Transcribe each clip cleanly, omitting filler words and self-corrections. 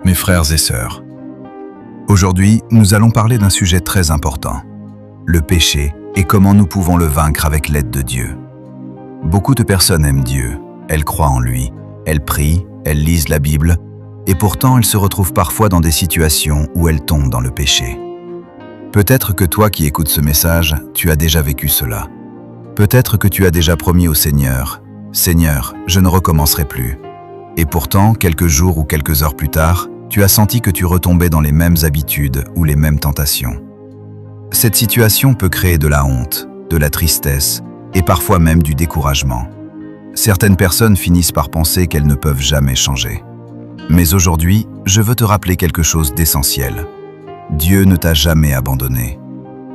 mes frères et sœurs. Aujourd'hui, nous allons parler d'un sujet très important, le péché et comment nous pouvons le vaincre avec l'aide de Dieu. Beaucoup de personnes aiment Dieu, elles croient en lui, elles prient, elles lisent la Bible, et pourtant elles se retrouvent parfois dans des situations où elles tombent dans le péché. Peut-être que toi qui écoutes ce message, tu as déjà vécu cela. Peut-être que tu as déjà promis au Seigneur, « Seigneur, je ne recommencerai plus ». Et pourtant, quelques jours ou quelques heures plus tard, tu as senti que tu retombais dans les mêmes habitudes ou les mêmes tentations. Cette situation peut créer de la honte, de la tristesse et parfois même du découragement. Certaines personnes finissent par penser qu'elles ne peuvent jamais changer. Mais aujourd'hui, je veux te rappeler quelque chose d'essentiel. Dieu ne t'a jamais abandonné.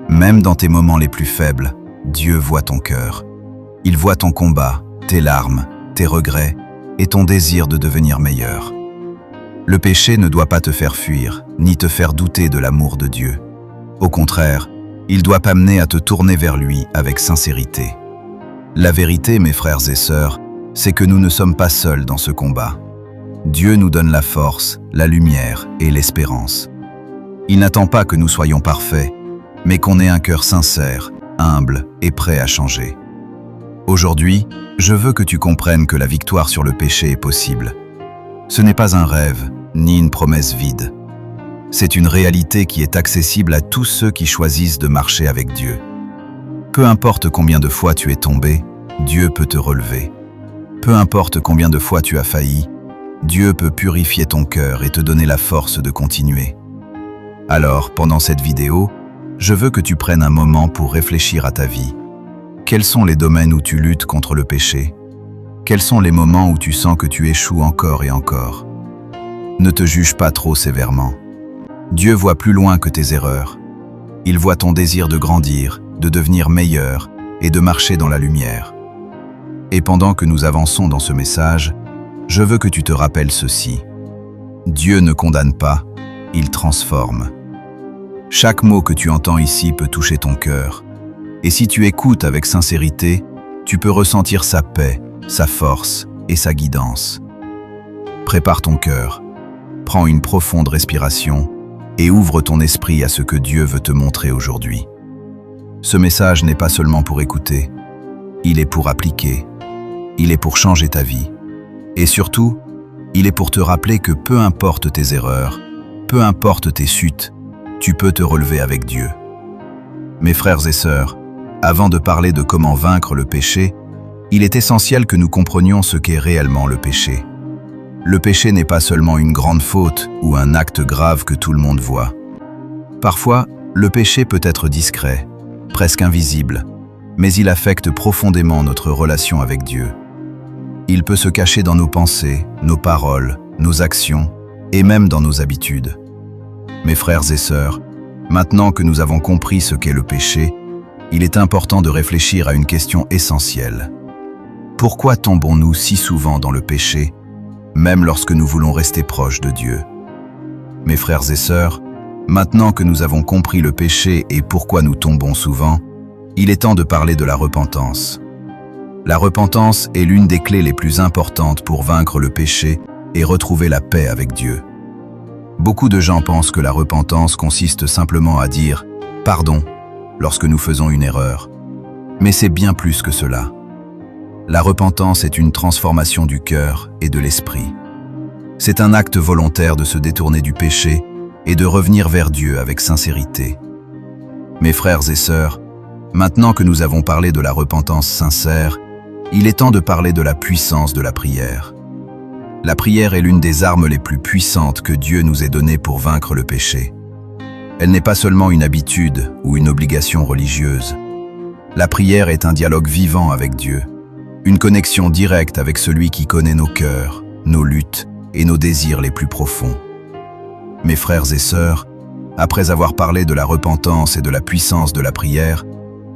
Même dans tes moments les plus faibles, Dieu voit ton cœur. Il voit ton combat, tes larmes, tes regrets et ton désir de devenir meilleur. Le péché ne doit pas te faire fuir, ni te faire douter de l'amour de Dieu. Au contraire, il doit t'amener à te tourner vers lui avec sincérité. La vérité, mes frères et sœurs, c'est que nous ne sommes pas seuls dans ce combat. Dieu nous donne la force, la lumière et l'espérance. Il n'attend pas que nous soyons parfaits, mais qu'on ait un cœur sincère, humble et prêt à changer. Aujourd'hui, je veux que tu comprennes que la victoire sur le péché est possible. Ce n'est pas un rêve, ni une promesse vide. C'est une réalité qui est accessible à tous ceux qui choisissent de marcher avec Dieu. Peu importe combien de fois tu es tombé, Dieu peut te relever. Peu importe combien de fois tu as failli, Dieu peut purifier ton cœur et te donner la force de continuer. Alors, pendant cette vidéo, je veux que tu prennes un moment pour réfléchir à ta vie. Quels sont les domaines où tu luttes contre le péché? Quels sont les moments où tu sens que tu échoues encore et encore? Ne te juge pas trop sévèrement. Dieu voit plus loin que tes erreurs. Il voit ton désir de grandir, de devenir meilleur et de marcher dans la lumière. Et pendant que nous avançons dans ce message, je veux que tu te rappelles ceci. Dieu ne condamne pas, il transforme. Chaque mot que tu entends ici peut toucher ton cœur. Et si tu écoutes avec sincérité, tu peux ressentir sa paix, sa force et sa guidance. Prépare ton cœur, prends une profonde respiration et ouvre ton esprit à ce que Dieu veut te montrer aujourd'hui. Ce message n'est pas seulement pour écouter, il est pour appliquer, il est pour changer ta vie. Et surtout, il est pour te rappeler que peu importe tes erreurs, peu importe tes chutes, tu peux te relever avec Dieu. Mes frères et sœurs, avant de parler de comment vaincre le péché, il est essentiel que nous comprenions ce qu'est réellement le péché. Le péché n'est pas seulement une grande faute ou un acte grave que tout le monde voit. Parfois, le péché peut être discret, presque invisible, mais il affecte profondément notre relation avec Dieu. Il peut se cacher dans nos pensées, nos paroles, nos actions et même dans nos habitudes. Mes frères et sœurs, maintenant que nous avons compris ce qu'est le péché, il est important de réfléchir à une question essentielle. Pourquoi tombons-nous si souvent dans le péché, même lorsque nous voulons rester proches de Dieu? Mes frères et sœurs, maintenant que nous avons compris le péché et pourquoi nous tombons souvent, il est temps de parler de la repentance. La repentance est l'une des clés les plus importantes pour vaincre le péché et retrouver la paix avec Dieu. Beaucoup de gens pensent que la repentance consiste simplement à dire « pardon » lorsque nous faisons une erreur. Mais c'est bien plus que cela. La repentance est une transformation du cœur et de l'esprit. C'est un acte volontaire de se détourner du péché et de revenir vers Dieu avec sincérité. Mes frères et sœurs, maintenant que nous avons parlé de la repentance sincère, il est temps de parler de la puissance de la prière. La prière est l'une des armes les plus puissantes que Dieu nous ait données pour vaincre le péché. Elle n'est pas seulement une habitude ou une obligation religieuse. La prière est un dialogue vivant avec Dieu, une connexion directe avec celui qui connaît nos cœurs, nos luttes et nos désirs les plus profonds. Mes frères et sœurs, après avoir parlé de la repentance et de la puissance de la prière,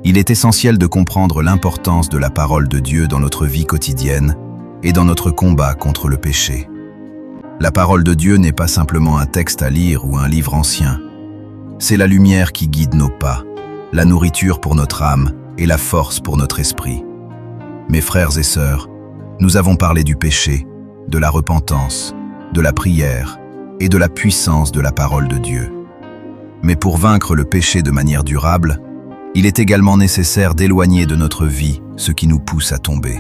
il est essentiel de comprendre l'importance de la parole de Dieu dans notre vie quotidienne et dans notre combat contre le péché. La parole de Dieu n'est pas simplement un texte à lire ou un livre ancien. C'est la lumière qui guide nos pas, la nourriture pour notre âme et la force pour notre esprit. Mes frères et sœurs, nous avons parlé du péché, de la repentance, de la prière, et de la puissance de la parole de Dieu. Mais pour vaincre le péché de manière durable, il est également nécessaire d'éloigner de notre vie ce qui nous pousse à tomber.